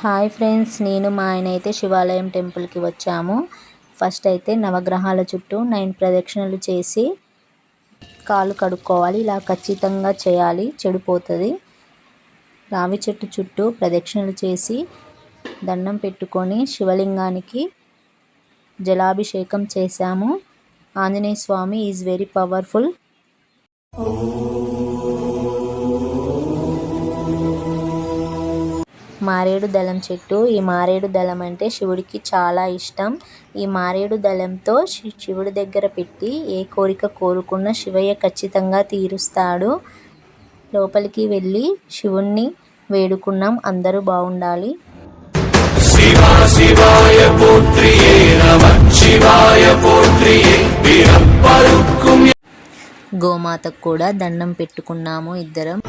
Hi friends, నేను మా ఆయన అయితే శివాలయం టెంపుల్కి వచ్చాము. ఫస్ట్ అయితే నవగ్రహాల చుట్టూ 9 ప్రదక్షిణలు చేసి కాళ్ళు కడుక్కోవాలి. ఇలా ఖచ్చితంగా చేయాలి, చెడిపోతుంది. రావి చెట్టు చుట్టూ ప్రదక్షిణలు చేసి దండం పెట్టుకొని శివలింగానికి జలాభిషేకం చేశాము. ఆంజనేయ స్వామి ఈజ్ వెరీ పవర్ఫుల్. మారేడు దళం చెట్టు. ఈ మారేడు దళం అంటే శివుడికి చాలా ఇష్టం. ఈ మారేడు దళంతో శివుడి దగ్గర పెట్టి ఏ కోరిక కోరుకున్నా శివయ్య ఖచ్చితంగా తీరుస్తాడు. లోపలికి వెళ్ళి శివుణ్ణి వేడుకున్నాం. అందరూ బాగుండాలి. గోమాతకు కూడా దండం పెట్టుకున్నాము ఇద్దరం.